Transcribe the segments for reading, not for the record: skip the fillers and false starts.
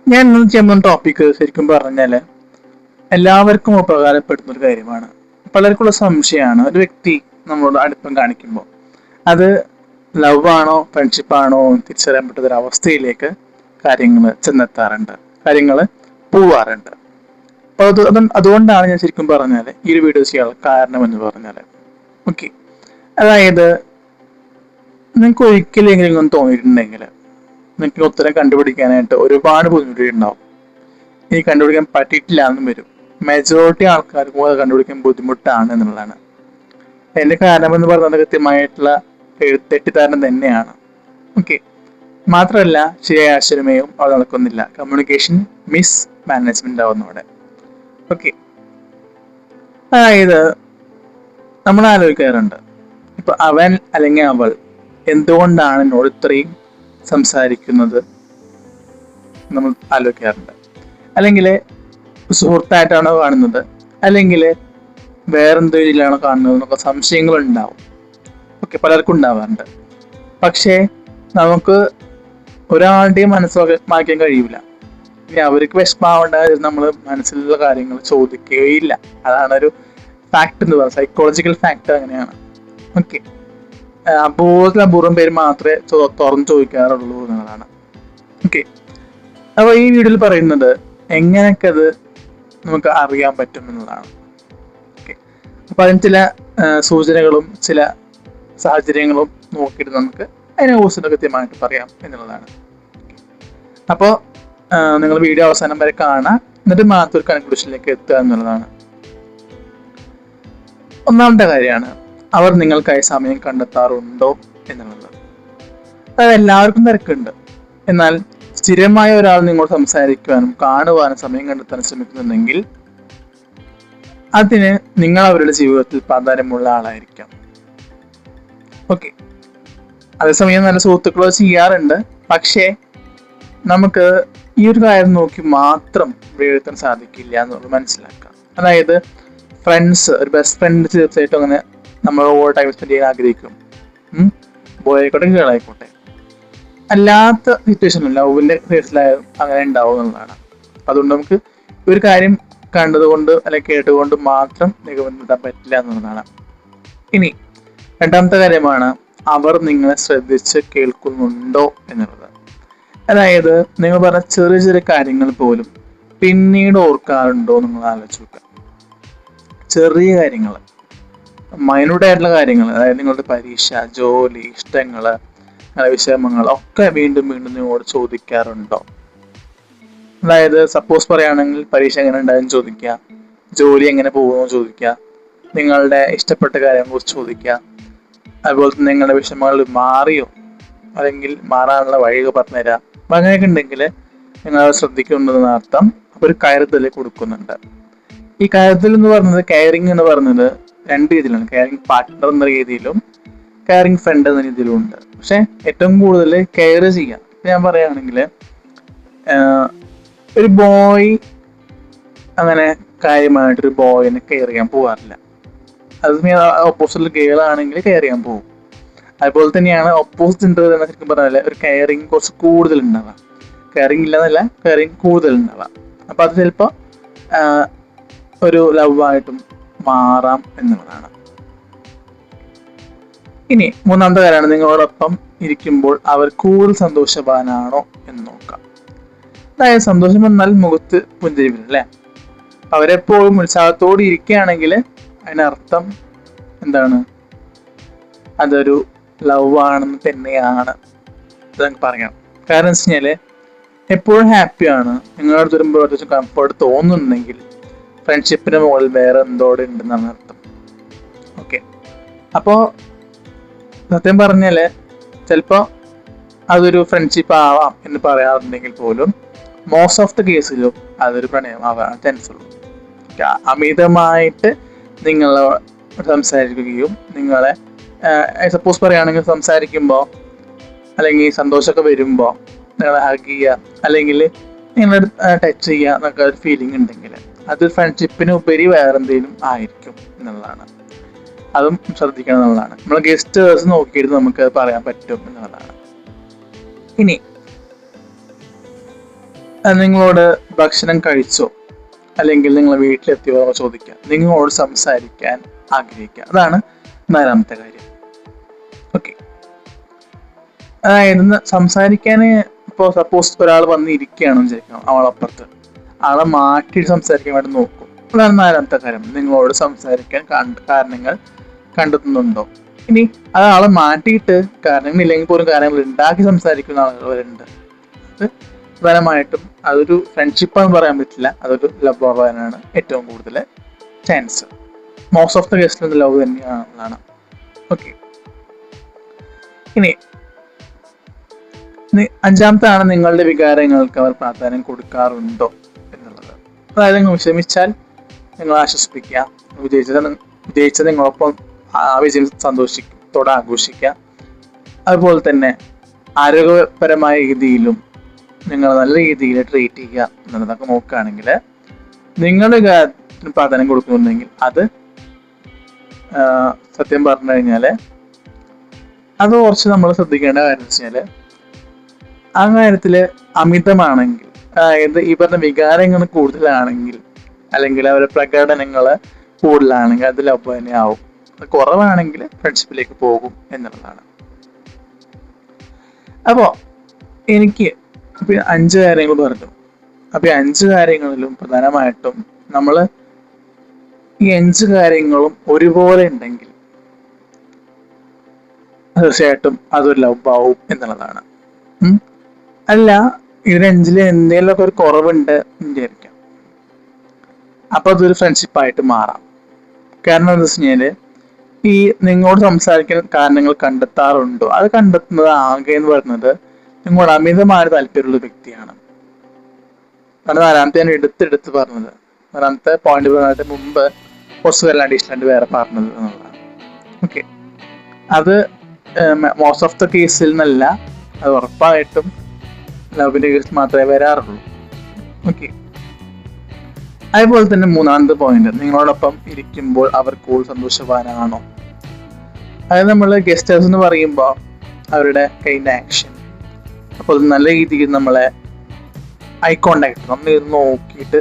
ഞാൻ ഇന്ന് ചെയ്യുന്ന ടോപ്പിക്ക് ശരിക്കും പറഞ്ഞാൽ എല്ലാവർക്കും ഉപകാരപ്പെടുന്ന ഒരു കാര്യമാണ്. പലർക്കുള്ള സംശയമാണ്, ഒരു വ്യക്തി നമ്മളോട് അടുപ്പം കാണിക്കുമ്പോൾ അത് ലവ് ആണോ ഫ്രണ്ട്ഷിപ്പ് ആണോ എന്ന് തിരിച്ചറിയാൻ പറ്റുന്ന ഒരു അവസ്ഥയിലേക്ക് കാര്യങ്ങൾ ചെന്നെത്താറുണ്ട്, കാര്യങ്ങൾ പോവാറുണ്ട്. അപ്പോൾ അതുകൊണ്ടാണ് ഞാൻ ശരിക്കും പറഞ്ഞാൽ ഈ ഒരു വീഡിയോ ചെയ്യാൻ കാരണം എന്ന് പറഞ്ഞാൽ, ഓക്കെ, അതായത് നിങ്ങൾക്ക് ഒരിക്കലെങ്കിലും തോന്നിയിട്ടുണ്ടെങ്കിൽ നിങ്ങൾക്ക് ഉത്തരം കണ്ടുപിടിക്കാനായിട്ട് ഒരുപാട് ബുദ്ധിമുട്ടുണ്ടാവും. ഇനി കണ്ടുപിടിക്കാൻ പറ്റിയിട്ടില്ല എന്നും വരും. മെജോറിറ്റി ആൾക്കാർക്കും അത് കണ്ടുപിടിക്കാൻ ബുദ്ധിമുട്ടാണ് എന്നുള്ളതാണ്. അതിന്റെ കാരണം എന്ന് പറയുന്നത് കൃത്യമായിട്ടുള്ള തെറ്റിദ്ധാരണ തന്നെയാണ്. ഓക്കെ, മാത്രമല്ല ശരിയായ ആശയവിനിമയവും അവിടെ നടക്കുന്നില്ല. കമ്മ്യൂണിക്കേഷൻ മിസ് മാനേജ്മെന്റ് ആവുന്നു അവിടെ. ഓക്കെ, അതായത് നമ്മൾ ആലോചിക്കാറുണ്ട്, ഇപ്പൊ അവൻ അല്ലെങ്കിൽ അവൾ എന്തുകൊണ്ടാണ് എന്നോട് ഇത്രയും സംസാരിക്കുന്നത് നമ്മൾ ആലോചിക്കാറുണ്ട്. അല്ലെങ്കിൽ സുഹൃത്തായിട്ടാണോ കാണുന്നത്, അല്ലെങ്കിൽ വേറെന്തോ രീതിയിലാണോ കാണുന്നത് എന്നൊക്കെ സംശയങ്ങൾ ഉണ്ടാവും. ഓക്കെ, പലർക്കും ഉണ്ടാവാറുണ്ട്. പക്ഷേ നമുക്ക് ഒരാളുടെയും മനസ്സിലാക്കാൻ കഴിയില്ല. ഇനി അവർക്ക് വിഷമാവേണ്ട നമ്മൾ മനസ്സിലുള്ള കാര്യങ്ങൾ ചോദിക്കുകയില്ല. അതാണ് ഒരു ഫാക്ട് എന്ന് പറയുന്നത്, സൈക്കോളജിക്കൽ ഫാക്ട് അങ്ങനെയാണ്. ഓക്കെ, അപൂർവം പേര് മാത്രമേ തുറന്നു ചോദിക്കാറുള്ളൂ എന്നുള്ളതാണ്. ഓക്കെ, അപ്പോൾ ഈ വീഡിയോയിൽ പറയുന്നത് എങ്ങനെയൊക്കെ അത് നമുക്ക് അറിയാൻ പറ്റും എന്നുള്ളതാണ്. ഓക്കെ, അപ്പോൾ അതിന് ചില സൂചനകളും ചില സാഹചര്യങ്ങളും നോക്കിയിട്ട് നമുക്ക് അതിനെ കുറിച്ച് കൃത്യമായിട്ട് പറയാം എന്നുള്ളതാണ്. അപ്പോൾ നിങ്ങൾ വീഡിയോ അവസാനം വരെ കാണാം, എന്നിട്ട് മാത്രം ഒരു കൺക്ലൂഷനിലേക്ക് എത്തുക എന്നുള്ളതാണ്. ഒന്നാമത്തെ കാര്യമാണ്, അവർ നിങ്ങൾക്കായി സമയം കണ്ടെത്താറുണ്ടോ എന്നുള്ളത്. അതായത് എല്ലാവർക്കും തിരക്കുണ്ട്, എന്നാൽ സ്ഥിരമായ ഒരാൾ നിങ്ങളോട് സംസാരിക്കുവാനും കാണുവാനും സമയം കണ്ടെത്താൻ ശ്രമിക്കുന്നുണ്ടെങ്കിൽ അതിന് നിങ്ങൾ അവരുടെ ജീവിതത്തിൽ പ്രാധാന്യമുള്ള ആളായിരിക്കാം. ഓക്കെ, അതേസമയം നല്ല സുഹൃത്തുക്കളോ ചെയ്യാറുണ്ട്. പക്ഷേ നമുക്ക് ഈ ഒരു കാര്യം നോക്കി മാത്രം വിലയിരുത്താൻ സാധിക്കില്ല എന്നുള്ളത് മനസ്സിലാക്കാം. അതായത് ഫ്രണ്ട്സ്, ഒരു ബെസ്റ്റ് ഫ്രണ്ട് തീർച്ചയായിട്ടും അങ്ങനെ നമ്മളോട് ടൈം സ്പെൻഡ് ചെയ്യാൻ ആഗ്രഹിക്കും. ബോയ് ആയിക്കോട്ടെ ഗേൾ ആയിക്കോട്ടെ. അല്ലാത്ത സിറ്റുവേഷനിലും ലവിന്റെ കേസിലായാലും അങ്ങനെ ഉണ്ടാവും എന്നുള്ളതാണ്. അതുകൊണ്ട് നമുക്ക് ഒരു കാര്യം കണ്ടതുകൊണ്ട് അല്ലെങ്കിൽ കേട്ടുകൊണ്ട് മാത്രം നിഗമനം പറ്റില്ല എന്നുള്ളതാണ്. ഇനി രണ്ടാമത്തെ കാര്യമാണ്, അവർ നിങ്ങളെ ശ്രദ്ധിച്ച് കേൾക്കുന്നുണ്ടോ എന്നുള്ളത്. അതായത് നിങ്ങൾ പറഞ്ഞ ചെറിയ ചെറിയ കാര്യങ്ങൾ പോലും പിന്നീട് ഓർക്കാറുണ്ടോ നിങ്ങൾ ആലോചിച്ച് നോക്കുക. ചെറിയ കാര്യങ്ങൾ, മൈന്യൂട്ട് ആയിട്ടുള്ള കാര്യങ്ങൾ, അതായത് നിങ്ങളുടെ പരീക്ഷ, ജോലി, ഇഷ്ടങ്ങൾ, വിഷമങ്ങൾ ഒക്കെ വീണ്ടും വീണ്ടും നിങ്ങളോട് ചോദിക്കാറുണ്ടോ? അതായത് സപ്പോസ് പറയുകയാണെങ്കിൽ പരീക്ഷ എങ്ങനെ ഉണ്ടായെന്ന് ചോദിക്കുക, ജോലി എങ്ങനെ പോകുമെന്ന് ചോദിക്കുക, നിങ്ങളുടെ ഇഷ്ടപ്പെട്ട കാര്യങ്ങളെ കുറിച്ച് ചോദിക്കുക, അതുപോലെ തന്നെ നിങ്ങളുടെ വിഷമങ്ങൾ മാറിയോ അല്ലെങ്കിൽ മാറാനുള്ള വഴികൾ പറഞ്ഞുതരാം. അപ്പം അങ്ങനെയൊക്കെ ഉണ്ടെങ്കിൽ നിങ്ങൾ ശ്രദ്ധിക്കുന്നുണ്ടെന്ന് അർത്ഥം. അപ്പോൾ ഒരു കരുതൽ കൊടുക്കുന്നുണ്ട്. ഈ കരുതൽ എന്ന് പറയുന്നത്, കെയറിങ് എന്ന് പറയുന്നത് രണ്ട് രീതിയിലാണ്. കെയറിങ് പാർട്ട്ണർ എന്ന രീതിയിലും കെയറിങ് ഫ്രണ്ട് എന്ന രീതിയിലും ഉണ്ട്. പക്ഷെ ഏറ്റവും കൂടുതൽ കെയർ ചെയ്യാം. ഞാൻ പറയുകയാണെങ്കിൽ ഒരു ബോയ് അങ്ങനെ കാര്യമായിട്ടൊരു ബോയിനെ കെയർ ചെയ്യാൻ പോകാറില്ല. അത് ഓപ്പോസിറ്റ് ഗേൾ ആണെങ്കിൽ കെയർ ചെയ്യാൻ പോകും. അതുപോലെ തന്നെയാണ് ഓപ്പോസിറ്റ് ഉണ്ട് എന്ന് ശരിക്കും പറഞ്ഞാൽ ഒരു കെയറിങ് കുറച്ച് കൂടുതൽ ഉണ്ടാവാം. കെയറിങ് ഇല്ലെന്നല്ല, കെയറിങ് കൂടുതൽ ഉണ്ടാവാം. അപ്പം അത് ചിലപ്പോൾ ഒരു ലവ് ആയിട്ടും മാറാം എന്നുള്ളതാണ്. ഇനി മൂന്നാമത്തെ കാര്യമാണ്, നിങ്ങളോടൊപ്പം ഇരിക്കുമ്പോൾ അവർ കൂടുതൽ സന്തോഷവാനാണോ എന്ന് നോക്കാം. അതായത് സന്തോഷം വന്നാൽ മുഖത്ത് പുഞ്ചിരി വരും അല്ലേ. അവരെപ്പോഴും ഉത്സാഹത്തോടെ ഇരിക്കുകയാണെങ്കിൽ അതിനർത്ഥം എന്താണ്? അതൊരു ലവ് ആണെന്ന് തന്നെയാണ് നമുക്ക് പറയാം. കാരണം വെച്ച് കഴിഞ്ഞാൽ എപ്പോഴും ഹാപ്പിയാണ്, നിങ്ങളുടെ അടുത്ത് വരുമ്പോൾ അത്യാവശ്യം കംഫർട്ട് തോന്നുന്നുണ്ടെങ്കിൽ ഫ്രണ്ട്ഷിപ്പിന് മുകളിൽ വേറെ എന്തോടെ ഉണ്ടെന്നാണ് അർത്ഥം. ഓക്കെ, അപ്പോൾ സത്യം പറഞ്ഞാൽ ചിലപ്പോൾ അതൊരു ഫ്രണ്ട്ഷിപ്പ് ആവാം എന്ന് പറയാറുണ്ടെങ്കിൽ പോലും മോസ്റ്റ് ഓഫ് ദ കേസിലും അതൊരു പ്രണയം ആവാൻ ചാൻസ് ഉള്ളൂ. അമിതമായിട്ട് നിങ്ങളെ സംസാരിക്കുകയും നിങ്ങളെ സപ്പോസ് പറയുകയാണെങ്കിൽ സംസാരിക്കുമ്പോൾ അല്ലെങ്കിൽ സന്തോഷമൊക്കെ വരുമ്പോൾ നിങ്ങളെ ഹഗ് ചെയ്യുക അല്ലെങ്കിൽ നിങ്ങളെ ടച്ച് ചെയ്യുക എന്നൊക്കെ ഒരു ഫീലിംഗ് ഉണ്ടെങ്കിൽ അത് ഫ്രണ്ട്ഷിപ്പിന് ഉപരി വേറെന്തെങ്കിലും ആയിരിക്കും എന്നുള്ളതാണ്. അതും ശ്രദ്ധിക്കണം എന്നുള്ളതാണ്. നമ്മൾ ഗസ്റ്റേഴ്സ് നോക്കിയിട്ട് നമുക്ക് പറയാൻ പറ്റും എന്നുള്ളതാണ്. ഇനി നിങ്ങളോട് ഭക്ഷണം കഴിച്ചോ അല്ലെങ്കിൽ നിങ്ങൾ വീട്ടിലെത്തിയോ ചോദിക്കുക, നിങ്ങളോട് സംസാരിക്കാൻ ആഗ്രഹിക്കുക. അതാണ് 4ാമത്തെ കാര്യം. ഓക്കെ, അതായത് സംസാരിക്കാൻ ഇപ്പോൾ സപ്പോസ് ഒരാൾ വന്നിരിക്കുകയാണെന്ന് വിചാരിക്കണം, അവളപ്പുറത്ത് ആളെ മാറ്റി സംസാരിക്കാൻ വേണ്ടി നോക്കും. അതാണ് 4ാമത്തെ കാര്യം. നിങ്ങളോട് സംസാരിക്കാൻ കാരണങ്ങൾ കണ്ടെത്തുന്നുണ്ടോ. ഇനി അത് ആളെ മാറ്റിയിട്ട് കാരണങ്ങൾ ഇല്ലെങ്കിൽ പോലും കാരണങ്ങൾ ഉണ്ടാക്കി സംസാരിക്കുന്ന ആളുകളുണ്ട്. അത് പ്രധാനമായിട്ടും അതൊരു ഫ്രണ്ട്ഷിപ്പാന്ന് പറയാൻ പറ്റില്ല, അതൊരു ലവ് ആവാനാണ് ഏറ്റവും കൂടുതൽ ചാൻസ്. മോസ്റ്റ് ഓഫ് ദ കേസിൽ ലവ് തന്നെയാണ്. ഓക്കെ, ഇനി 5ാമത്താണ് നിങ്ങളുടെ വികാരങ്ങൾക്ക് അവർ പ്രാധാന്യം കൊടുക്കാറുണ്ടോ എന്നുള്ളത്. അതായത് നിങ്ങൾ വിഷമിച്ചാൽ നിങ്ങൾ ആശ്വസിപ്പിക്കുക, വിജയിച്ചത് നിങ്ങളൊപ്പം ആ വിജയം സന്തോഷത്തോടെ ആഘോഷിക്കുക. അതുപോലെ തന്നെ ആരോഗ്യപരമായ രീതിയിലും നിങ്ങൾ നല്ല രീതിയിൽ ട്രീറ്റ് ചെയ്യുക എന്നുള്ളതൊക്കെ നോക്കുകയാണെങ്കിൽ നിങ്ങളുടെ കാര്യത്തിന് പ്രാധാന്യം കൊടുക്കുന്നുണ്ടെങ്കിൽ അത് സത്യം പറഞ്ഞു കഴിഞ്ഞാൽ അത് കുറച്ച് നമ്മൾ ശ്രദ്ധിക്കേണ്ട കാര്യം എന്ന് വെച്ചാൽ ആ കാര്യത്തിൽ അമിതമാണെങ്കിൽ, അതായത് ഈ പറഞ്ഞ വികാരങ്ങൾ കൂടുതലാണെങ്കിൽ അല്ലെങ്കിൽ അവരുടെ പ്രകടനങ്ങൾ കൂടുതലാണെങ്കിൽ അത് ലവ് തന്നെ ആവും. കുറവാണെങ്കിൽ ഫ്രണ്ട്ഷിപ്പിലേക്ക് പോകും എന്നുള്ളതാണ്. അപ്പോൾ എനിക്ക് 5 കാര്യങ്ങൾ പറഞ്ഞു. അപ്പൊ ഈ 5 കാര്യങ്ങളിലും പ്രധാനമായിട്ടും നമ്മൾ ഈ 5 കാര്യങ്ങളും ഒരുപോലെ ഉണ്ടെങ്കിൽ തീർച്ചയായിട്ടും അതൊരു ലവ് ആവും എന്നുള്ളതാണ്. അല്ല, ഇതിന് 5 എന്തെങ്കിലുമൊക്കെ ഒരു കുറവുണ്ട് വിചാരിക്കാം, അപ്പൊ അതൊരു ഫ്രണ്ട്ഷിപ്പായിട്ട് മാറാം. കാരണം എന്താ വെച്ച് കഴിഞ്ഞാല് ഈ നിങ്ങളോട് സംസാരിക്കാൻ കാരണങ്ങൾ കണ്ടെത്താറുണ്ടോ, അത് കണ്ടെത്തുന്നത് ആകെ എന്ന് പറയുന്നത് നിങ്ങളോട് അമിതമായ താല്പര്യമുള്ള വ്യക്തിയാണ്. കാരണം 4ാമത്തെ ഞാൻ എടുത്ത് പറഞ്ഞത്, 4ാമത്തെ പോയിന്റ് പറഞ്ഞതിന് മുമ്പ് കുറച്ച് പേരെല്ലാം അഡീഷണൽ വേറെ പറഞ്ഞത് എന്നുള്ളതാണ്. ഓക്കെ, അത് മോസ്റ്റ് ഓഫ് ദ കേസിൽ നിന്നല്ല, അത് ഉറപ്പായിട്ടും ലവിന്റെ കേസിൽ മാത്രമേ വരാറുള്ളൂ. ഓക്കെ, അതുപോലെ തന്നെ 3ാമത്തെ പോയിന്റ്, നിങ്ങളോടൊപ്പം ഇരിക്കുമ്പോൾ അവർ കൂടുതൽ സന്തോഷവാനാണോ. അതായത് നമ്മൾ ഗസ്റ്റേഴ്സ് എന്ന് പറയുമ്പോൾ അവരുടെ കൈൻഡ് ആക്ഷൻ, അപ്പോൾ നല്ല രീതിയിൽ നമ്മളെ ഐ കോണ്ടാക്ട് നമ്മൾ നോക്കിയിട്ട്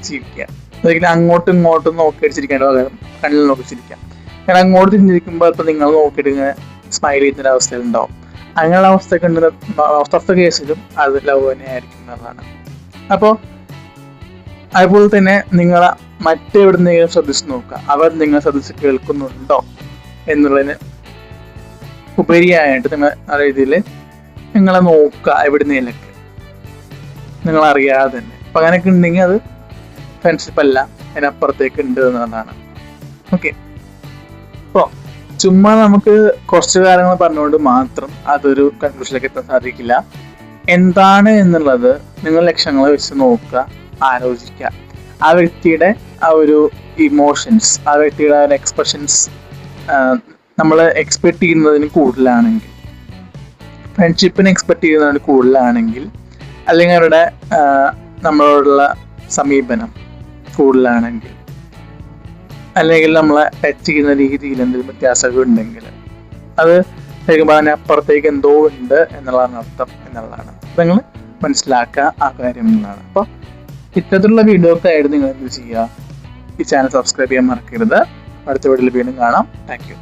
ചിരിക്കുക. ഒരിക്കലും അങ്ങോട്ടും ഇങ്ങോട്ടും നോക്കിയിട്ട് ചിരിക്കേണ്ട പകരം കണ്ണിൽ നോക്കി ചിരിക്കാം. കാരണം അങ്ങോട്ട് തിരിഞ്ഞിരിക്കുമ്പോൾ ഇപ്പം നിങ്ങൾ നോക്കിയിട്ട് ഇങ്ങനെ സ്മൈൽ ചെയ്യുന്ന അവസ്ഥയിലുണ്ടാവും. അങ്ങനെയുള്ള അവസ്ഥയൊക്കെ ഉണ്ട്. മോസ്റ്റ് ഓഫ് ദ കേസിലും അത് ലവ് തന്നെ ആയിരിക്കും എന്നുള്ളതാണ്. അപ്പോൾ അതുപോലെ തന്നെ നിങ്ങളെ മറ്റെവിടുന്നെങ്കിലും ശ്രദ്ധിച്ച് നോക്കുക, അവർ നിങ്ങൾ ശ്രദ്ധിച്ച് കേൾക്കുന്നുണ്ടോ എന്നുള്ളതിന് ഉപരിയായിട്ട് നിങ്ങൾ ആ രീതിയിൽ നിങ്ങളെ നോക്കുക, എവിടുന്നേലൊക്കെ നിങ്ങൾ അറിയാതെ തന്നെ. അപ്പൊ അങ്ങനെയൊക്കെ ഉണ്ടെങ്കിൽ അത് ഫ്രണ്ട്ഷിപ്പ് അല്ല, അതിനപ്പുറത്തേക്ക് ഉണ്ട് എന്നുള്ളതാണ്. ഓക്കെ, അപ്പോൾ ചുമ്മാ നമുക്ക് കുറച്ച് കാര്യങ്ങൾ പറഞ്ഞുകൊണ്ട് മാത്രം അതൊരു കൺക്ലൂഷനിലേക്ക് എത്താൻ സാധിക്കില്ല. എന്താണ് എന്നുള്ളത് നിങ്ങൾ ലക്ഷ്യങ്ങളെ വെച്ച് നോക്കുക, ആലോചിക്കുക. ആ വ്യക്തിയുടെ ആ ഒരു ഇമോഷൻസ്, ആ വ്യക്തിയുടെ ആ ഒരു എക്സ്പ്രഷൻസ് നമ്മൾ എക്സ്പെക്ട് ചെയ്യുന്നതിന് കൂടുതലാണെങ്കിൽ, ഫ്രണ്ട്ഷിപ്പിന് എക്സ്പെക്ട് ചെയ്യുന്നതിന് കൂടുതലാണെങ്കിൽ, അല്ലെങ്കിൽ അവരുടെ നമ്മളോടുള്ള സമീപനം കൂടുതലാണെങ്കിൽ, അല്ലെങ്കിൽ നമ്മളെ ടച്ച് ചെയ്യുന്ന രീതിയിൽ എന്തെങ്കിലും വ്യത്യാസങ്ങൾ ഉണ്ടെങ്കിൽ അത് ശരിക്കും പറഞ്ഞാൽ അപ്പുറത്തേക്ക് എന്തോ ഉണ്ട് എന്നുള്ളതാണ് അർത്ഥം എന്നുള്ളതാണ്. നിങ്ങൾ മനസ്സിലാക്കുക ആ കാര്യം എന്നുള്ളതാണ്. അപ്പോൾ ഇത്തരത്തിലുള്ള വീഡിയോ ഒക്കെ ആയിട്ട് നിങ്ങൾ എന്ത് ചെയ്യുക, ഈ ചാനൽ സബ്സ്ക്രൈബ് ചെയ്യാൻ മറക്കരുത്. അടുത്ത വീഡിയോയിൽ വീണ്ടും കാണാം. Thank you.